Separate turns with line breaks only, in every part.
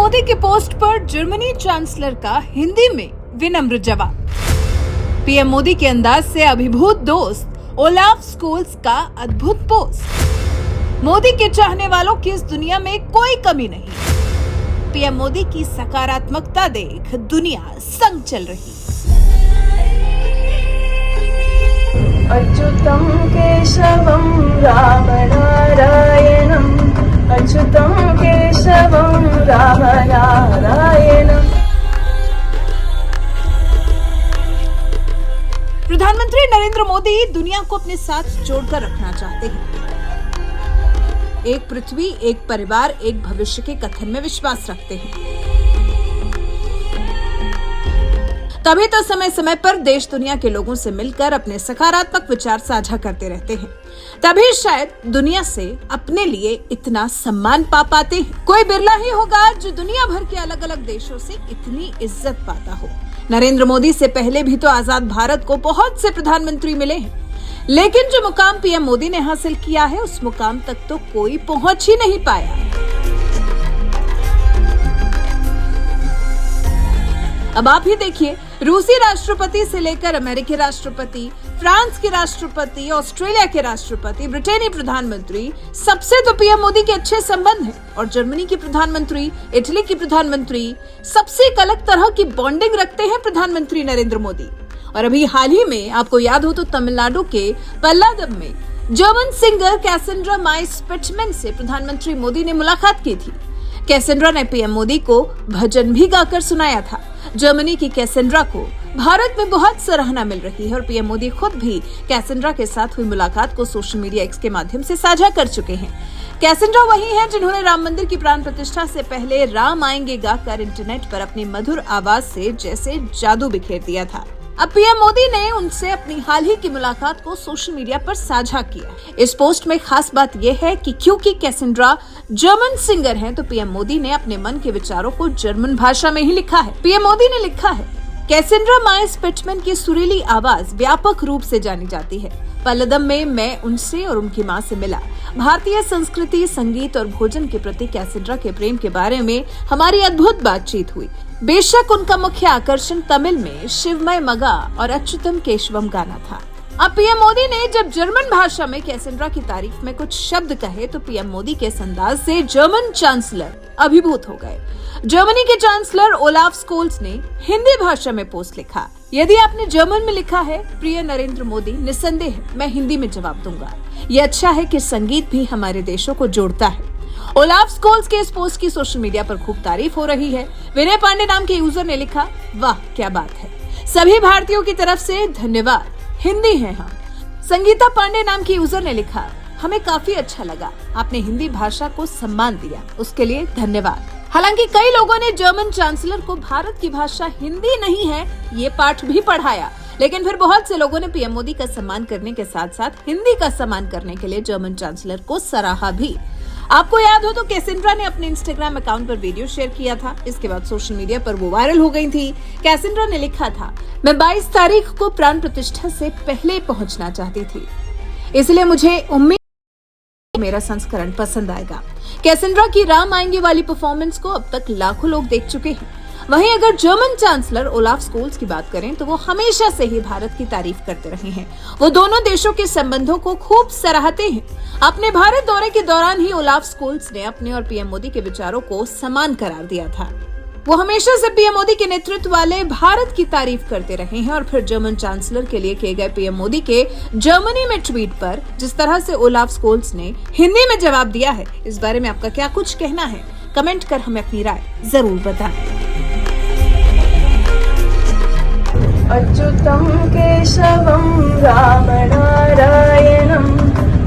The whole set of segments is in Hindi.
मोदी के पोस्ट पर जर्मनी चांसलर का हिंदी में विनम्र जवाब। पीएम मोदी के अंदाज से अभिभूत दोस्त ओलाफ स्कोल्स का अद्भुत पोस्ट। मोदी के चाहने वालों की इस दुनिया में कोई कमी नहीं। पीएम मोदी की सकारात्मकता देख दुनिया संग चल रही।
अच्युतं केशवं राम नारायणं, अच्युतं केशवं राम नारायणं।
प्रधानमंत्री नरेंद्र मोदी दुनिया को अपने साथ जोड़कर रखना चाहते हैं। एक पृथ्वी, एक परिवार, एक भविष्य के कथन में विश्वास रखते हैं। तभी तो समय समय पर देश दुनिया के लोगों से मिलकर अपने सकारात्मक विचार साझा करते रहते हैं। तभी शायद दुनिया से अपने लिए इतना सम्मान पा पाते हैं। कोई बिरला ही होगा जो दुनिया भर के अलग अलग देशों से इतनी इज्जत पाता हो। नरेंद्र मोदी से पहले भी तो आजाद भारत को बहुत से प्रधानमंत्री मिले हैं, लेकिन जो मुकाम पीएम मोदी ने हासिल किया है उस मुकाम तक तो कोई पहुंच ही नहीं पाया। अब आप ही देखिए, रूसी राष्ट्रपति से लेकर अमेरिकी राष्ट्रपति, फ्रांस के राष्ट्रपति, ऑस्ट्रेलिया के राष्ट्रपति, ब्रिटेनी प्रधानमंत्री, सबसे तो पीएम मोदी के अच्छे संबंध हैं। और जर्मनी की प्रधानमंत्री, इटली की प्रधानमंत्री, सबसे एक अलग तरह की बॉन्डिंग रखते हैं प्रधानमंत्री नरेंद्र मोदी। और अभी हाल ही में आपको याद हो तो तमिलनाडु के पल्लादम में जर्मन सिंगर कैसेंड्रा माइस पिटमैन से प्रधानमंत्री मोदी ने मुलाकात की थी। कैसेंड्रा ने पीएम मोदी को भजन भी गाकर सुनाया था। जर्मनी की कैसेंड्रा को भारत में बहुत सराहना मिल रही है और पीएम मोदी खुद भी कैसेंड्रा के साथ हुई मुलाकात को सोशल मीडिया एक्स के माध्यम से साझा कर चुके हैं। कैसेंड्रा वही हैं जिन्होंने राम मंदिर की प्राण प्रतिष्ठा से पहले राम आएंगे गाकर इंटरनेट पर अपनी मधुर आवाज से जैसे जादू बिखेर दिया था। अब पीएम मोदी ने उनसे अपनी हाल ही की मुलाकात को सोशल मीडिया पर साझा किया। इस पोस्ट में खास बात यह है कि क्योंकि कैसेंड्रा जर्मन सिंगर हैं, तो पीएम मोदी ने अपने मन के विचारों को जर्मन भाषा में ही लिखा है। पीएम मोदी ने लिखा है, कैसेंड्रा माइस पिटमैन की सुरीली आवाज व्यापक रूप से जानी जाती है। पल्लदम में मैं उनसे और उनकी मां से मिला। भारतीय संस्कृति, संगीत और भोजन के प्रति कैसेंड्रा के प्रेम के बारे में हमारी अद्भुत बातचीत हुई। बेशक उनका मुख्य आकर्षण तमिल में शिवमय मगा और अच्युतम केशवम गाना था। अब पीएम मोदी ने जब जर्मन भाषा में कैसेंड्रा की तारीफ में कुछ शब्द कहे तो पीएम मोदी के इस अंदाज से जर्मन चांसलर अभिभूत हो गए। जर्मनी के चांसलर ओलाफ स्कोल्स ने हिंदी भाषा में पोस्ट लिखा। यदि आपने जर्मन में लिखा है प्रिय नरेंद्र मोदी, निस्संदेह मैं हिंदी में जवाब दूंगा। ये अच्छा है कि संगीत भी हमारे देशों को जोड़ता है। ओलाफ स्कोल्स के इस पोस्ट की सोशल मीडिया पर खूब तारीफ हो रही है। विनय पांडे नाम के यूजर ने लिखा, वाह क्या बात है, सभी भारतीयों की तरफ से धन्यवाद, हिंदी है हम। संगीता पांडे नाम की यूजर ने लिखा, हमें काफी अच्छा लगा, आपने हिंदी भाषा को सम्मान दिया, उसके लिए धन्यवाद। हालांकि कई लोगों ने जर्मन चांसलर को भारत की भाषा हिंदी नहीं है ये पाठ भी पढ़ाया, लेकिन फिर बहुत से लोगों ने पीएम मोदी का सम्मान करने के साथ साथ हिंदी का सम्मान करने के लिए जर्मन चांसलर को सराहा भी। आपको याद हो तो कैसेंड्रा ने अपने इंस्टाग्राम अकाउंट पर वीडियो शेयर किया था। इसके बाद सोशल मीडिया पर वो वायरल हो गई थी। कैसेंड्रा ने लिखा था, मैं 22 तारीख को प्राण प्रतिष्ठा से पहले पहुंचना चाहती थी, इसलिए मुझे उम्मीद मेरा संस्करण पसंद आएगा। कैसेंड्रा की राम आएंगे वाली परफॉर्मेंस को अब तक लाखों लोग देख चुके हैं। वहीं अगर जर्मन चांसलर ओलाफ स्कोल्स की बात करें तो वो हमेशा से ही भारत की तारीफ करते रहे हैं। वो दोनों देशों के संबंधों को खूब सराहते हैं। अपने भारत दौरे के दौरान ही ओलाफ स्कोल्स ने अपने और पीएम मोदी के विचारों को समान करार दिया था। वो हमेशा से पीएम मोदी के नेतृत्व वाले भारत की तारीफ करते रहे हैं और फिर जर्मन चांसलर के लिए किए गए पीएम मोदी के जर्मनी में ट्वीट पर जिस तरह से ओलाफ स्कोल्स ने हिंदी में जवाब दिया है, इस बारे में आपका क्या कुछ कहना है? कमेंट कर हमें अपनी राय जरूर बताएं।
अच्युतं केशवं राम नारायणं,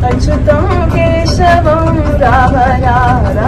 अच्युतं केशवं राम नारायणं।